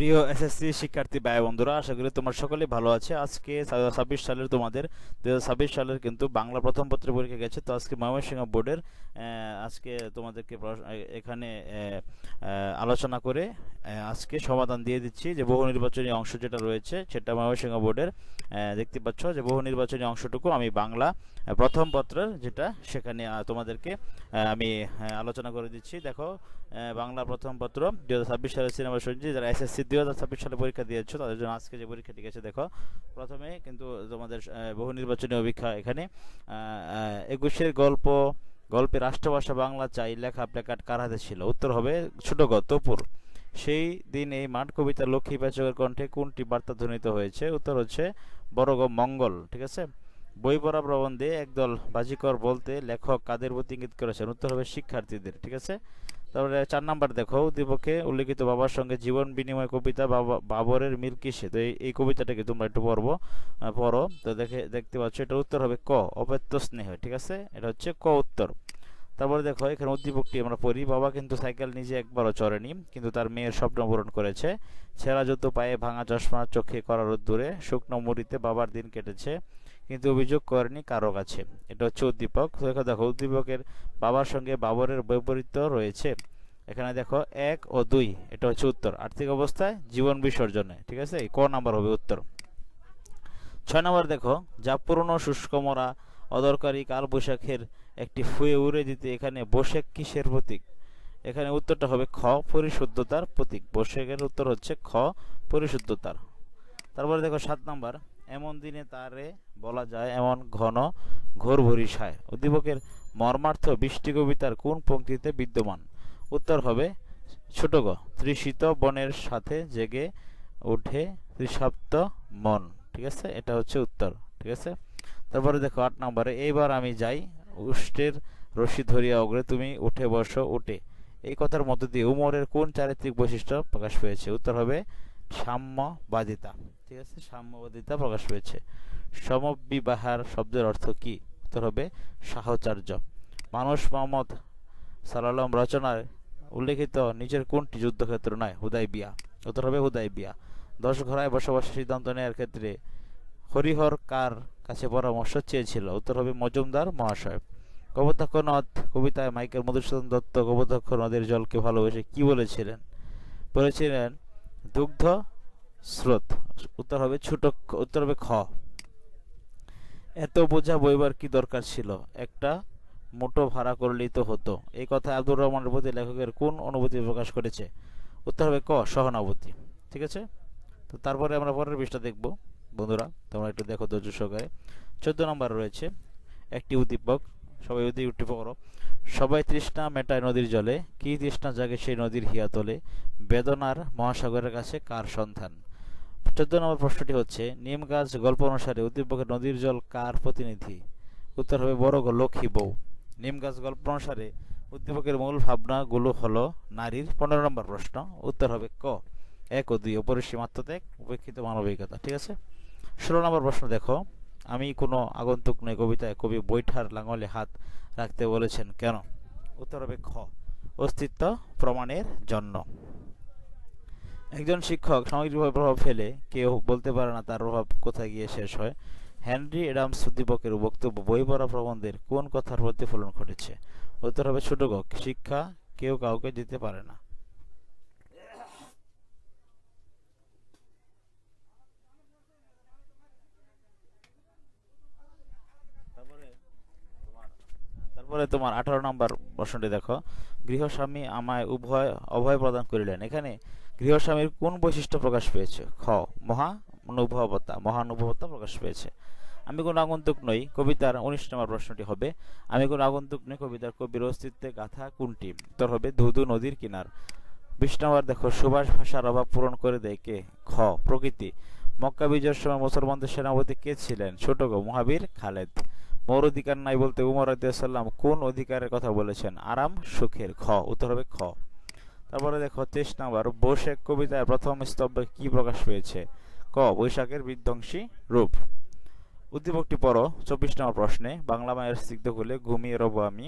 প্রিয় এসএসসি শিক্ষার্থী ভাই বন্ধুরা, আশা করি তোমার সকলেই ভালো আছে। আজকে 2026 সালের তোমাদের 2026 সালের কিন্তু বাংলা প্রথম পত্রের পরীক্ষা গেছে। তো আজকে ময়মনসিংহ বোর্ডের আজকে তোমাদেরকে এখানে আলোচনা করে আজকে সমাধান দিয়ে দিচ্ছি। যে বহু নির্বাচনী অংশ যেটা রয়েছে সেটা ময়মনসিংহ বোর্ডের দেখতে পাচ্ছ যে বহু নির্বাচনী অংশটুকু আমি বাংলা প্রথম পত্রের যেটা সেখানে তোমাদেরকে আমি আলোচনা করে দিচ্ছি। দেখো, বাংলা প্রথম পত্র 2026 সালের সিনেমা শুনছি। যারা এসএসসি 2026 সালে পরীক্ষা দিয়েছো তাদের জন্য আজকে যে পরীক্ষাটি গেছে, দেখো প্রথমে কিন্তু তোমাদের বহু নির্বাচনী অভিক্ষা এখানে 21-এর গল্পে রাষ্ট্রভাষা বাংলা চাই লেখা প্ল্যাকার্ড কার হাতে ছিল? উত্তর হবে ছোট গ তপুর। সেই দিন এই মাঠ কবিতা লক্ষ্মী পাচকের কণ্ঠে কোনটি বার্তা ধ্বনিত হয়েছে? উত্তর হচ্ছে বড় গ মঙ্গল। ঠিক আছে। বই পড়া প্রবন্ধে একদল বাজিকর বলতে লেখক কাদের প্রতি ইঙ্গিত করেছেন? উত্তর হবে শিক্ষার্থীদের। ঠিক আছে। তারপরে 4 নাম্বার দেখো, উদ্দীপকে উল্লেখিত বাবার সঙ্গে জীবন বিনিময় কবিতা বাবরের মিল কিসে? তো এই কবিতাটাকে তোমরা একটু পড়ো। তো দেখতে পাচ্ছ এটার উত্তর হবে ক অপেত্য স্নেহ। ঠিক আছে, এটা হচ্ছে ক উত্তর। তারপরে দেখো এখানে উদ্দীপকটি আমরা পড়ি। বাবা কিন্তু সাইকেল নিজে একবারও চড়েনি, কিন্তু তার মেয়ের স্বপ্ন পূরণ করেছে। ছেঁড়া জুতো পায়ে ভাঙা চশমা চোখে করা রোদ্দুরে শুকনো মুড়িতে বাবার দিন কেটেছে, কিন্তু অভিযোগ করেনি কারো কাছে। এটা হচ্ছে উদ্দীপক। দেখো উদ্দীপকের বাবার সঙ্গে বাবরের বৈপরীত্য রয়েছে। এখানে দেখো 1 ও 2, এটা হচ্ছে উত্তর। আর্থিক অবস্থায় জীবন বিসর্জনে। ঠিক আছে, ক নাম্বার হবে উত্তর। 6 নাম্বার দেখো, যা পুরনো শুষ্ক মরা অদরকারি কাল বৈশাখের একটি ফুয়ে উড়ে দিতে এখানে বৈশাখ কিসের প্রতীক? এখানে উত্তরটা হবে খ পরিশুদ্ধতার প্রতীক। বৈশাখের উত্তর হচ্ছে খ পরিশুদ্ধতার। তারপরে দেখো 7 নাম্বার, এমন দিনে তারে বলা যায় এমন ঘন ঘোর ভরিষায়। উদ্দীপকের মর্মার্থ বৃষ্টি কবিতার কোন পংক্তিতে বিদ্যমান? উত্তর হবে ছোট গ তৃষিত বনের সাথে জেগে ওঠে তৃষাপ্ত মন। ঠিক আছে, এটা হচ্ছে উত্তর। ঠিক আছে। তারপরে দেখো 8 নম্বরে, এইবার আমি যাই উষ্টের রশি ধরিয়া অগ্রে তুমি উঠে বসো উঠে। এই কথার মধ্য দিয়ে উমরের কোন চারিত্রিক বৈশিষ্ট্য প্রকাশ পেয়েছে? উত্তর হবে সাম্যবাদিতা। ঠিক আছে, সাম্যবাদিতা প্রকাশ পেয়েছে। সমবিবাহার শব্দের অর্থ কি? উত্তর হবে সাহচর্য। মানুষ মোহাম্মদ সাল্লাল্লাহু রচনায় উল্লেখিত নিচের কোনটি যুদ্ধক্ষেত্র নয়? হুদাইবিয়া। উত্তর হবে হুদাইবিয়া। 10 ঘোড়ায় বসবাসের সিদ্ধান্ত নেওয়ার ক্ষেত্রে হরিহর কার কাছে পরামর্শ চেয়েছিল? উত্তর হবে মজুমদার মহাশয়। কপোতাক্ষ নদ কবিতায় মাইকেল মধুসূদন দত্ত কপোতাক্ষ নদের জলকে ভালোবেসে কি বলেছিলেন দুগ্ধ স্রোত। উত্তর হবে উত্তর হবে খ। এত বোঝা বইবার কি দরকার ছিল, একটা মোটো ভাড়া করলেই তো হতো। এই কথা আব্দুর রহমানের প্রতি লেখকের কোন অনুভূতি প্রকাশ করেছে? উত্তর হবে ক সহানুভূতি। ঠিক আছে। তো তারপরে আমরা পরের পৃষ্ঠা দেখব বন্ধুরা, তোমরা একটু দেখো ধৈর্য সহকারে। 14 নম্বর রয়েছে একটি উদ্দীপক, সবাই উদ্দীপকটি পড়ো। সবাই তৃষ্ণা মেটায় নদীর জলে, কি তৃষ্ণা জাগে সেই নদীর হিয়া তোলে, বেদনার মহাসাগরের কাছে কার সন্ধান? 14 নম্বর প্রশ্নটি হচ্ছে, নিম গাছ গল্প অনুসারে উদ্দীপকের নদীর জল কার প্রতিনিধি? উত্তর হবে বড় গ লক্ষ্মী বউ। নিম গাছ গল্প অনুসারে উদ্দীপকের মূল ভাবনাগুলো হলো নারীর। 15 নম্বর প্রশ্ন, উত্তর হবে ক 1 ও 2 অপরিসীম আত্মত্যাগ উপেক্ষিত মানবিকতা। ঠিক আছে। 16 নম্বর প্রশ্ন দেখো, আমি কোনো আগন্তুক নই কবিতায় কবি বৈঠার লাঙলে হাত রাখতে বলেছেন কেন? উত্তর হবে খ অস্তিত্ব প্রমাণের জন্য। একজন শিক্ষক সামগ্রিকভাবে প্রভাব ফেলে, কেউ বলতে পারে না তার প্রভাব কোথায় গিয়ে শেষ হয়। হেনরি অ্যাডামস উদ্দীপকের বক্তব্য বই পড়া প্রবন্ধের কোন কথার প্রতিফলন ঘটেছে? উত্তর হবে ছোট গ শিক্ষা কেউ কাউকে দিতে পারে না। তারপরে তোমার 18 নম্বর প্রশ্নটি দেখো, গৃহস্বামী আমায় অভয় প্রদান করিলেন। এখানে গৃহস্বামীর কোন বৈশিষ্ট্য প্রকাশ পেয়েছে? খ মহানুভবতা প্রকাশ পেয়েছে। আমি কোনো আগন্তুক নই কবিতার 19 নম্বর প্রশ্নটি হবে, আমি কোনো আগন্তুক নই কবিতার কবির অস্তিত্বে গাথা কোনটি? উত্তর হবে ধুধু নদীর কিনার। 20 নম্বর দেখো, সুভাষ ভাষার অভাব পূরণ করে দেয় কে? খ প্রকৃতি। মক্কা বিজয়ের সময় মুসলমানদের সেনাপতি কে ছিলেন? ছোট গ মহাবীর খালেদ। মোর অধিকার নাই বলতে উমর রাদিয়াল্লাহু কোন অধিকারের কথা বলেছেন? আরাম সুখের। খ উত্তর হবে খ। তারপরে দেখো 23 নম্বর, বৈশাখ কবিতায় প্রথম স্তব্ধে কি প্রকাশ পেয়েছে? ক বৈশাখের বিধ্বংসী রূপ। উদ্দীপকটি পড়ো। 24 নম্বর প্রশ্নে, বাংলা মায়ের স্নিগ্ধ কোলে ঘুমিয়ে রব আমি,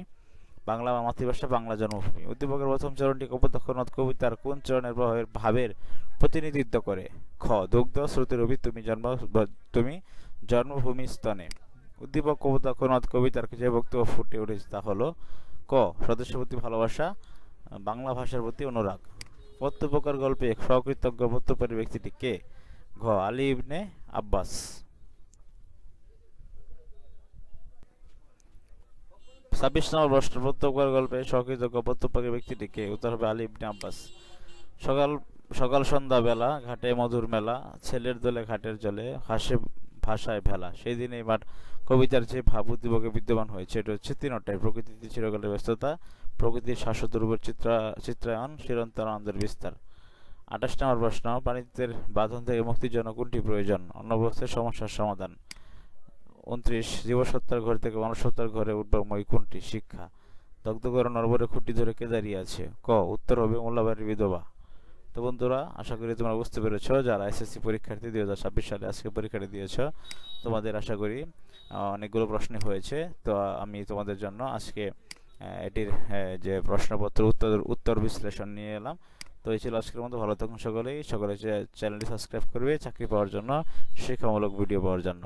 বাংলা মাতৃভাষা, বাংলা জন্মভূমি। উদ্দীপকের প্রথম চরণটি কপোতাক্ষ নদ কবিতার কোন চরণের ভাবের প্রতিনিধিত্ব করে? খ, দুগ্ধ শ্রুতি রবি তুমি জন্মভূমি স্তনে। উদ্দীপক কপোতাক্ষ নদ কবিতার যে বক্তব্য ফুটে উঠেছে তা হলো ক, স্বদেশের প্রতি ভালোবাসা, বাংলা ভাষার প্রতি অনুরাগ। প্রত্যুপকার গল্পে স্বকৃতজ্ঞ প্রত্যুপকারী ব্যক্তিটি কে? ঘ, আলী ইবনে আব্বাস। 26 নম্বর প্রশ্ন, প্রত্যুপকার গল্পে স্বকৃতজ্ঞ প্রত্যুপকারী ব্যক্তিটি কে? উত্তর হবে আলী ইবনে আব্বাস। সকাল সকাল সন্ধ্যা বেলা, ঘাটে মধুর মেলা, ছেলের দোলে ঘাটের জলে, হাসে ভাষায় ভেলা। সেই দিন এই মাঠ কবিতার যে ভাব উদ্দীপকে বিদ্যমান হয়েছে এটা হচ্ছে তিনটাই: প্রকৃতিতে চিরকালের ব্যস্ততা, প্রকৃতির শাশ্বত রূপের চিত্রায়ন, চিরন্তন আনন্দের বিস্তার। 28 নম্বর প্রশ্ন, প্রাণীদের বাঁধন থেকে মুক্তির জন্য কোনটি প্রয়োজন? অন্নবস্ত্রের সমস্যার সমাধান। 29, জীবসত্তার ঘর থেকে মনুষ্যত্তার ঘরে উঠবার মই কোনটি? শিক্ষা। দগ্ধ করে নরবরে খুঁটি ধরে কে দাঁড়িয়ে আছে? ক, উত্তর হবে মোল্লাবাড়ির বিধবা। তো বন্ধুরা, আশা করি তোমরা বুঝতে পেরেছ, যারা এসএসসি পরীক্ষার্থী 2026 সালে আজকে পরীক্ষাটি দিয়েছ, তোমাদের আশা করি অনেকগুলো প্রশ্ন হয়েছে। তো আমি তোমাদের জন্য আজকে এটির যে প্রশ্নপত্র উত্তর বিশ্লেষণ নিয়ে এলাম। তো এই ছিল আজকের মতো। ভালো থাকুন সকলে চ্যানেলটি সাবস্ক্রাইব করবে চাকরি পাওয়ার জন্য, শিক্ষামূলক ভিডিও পাওয়ার জন্য।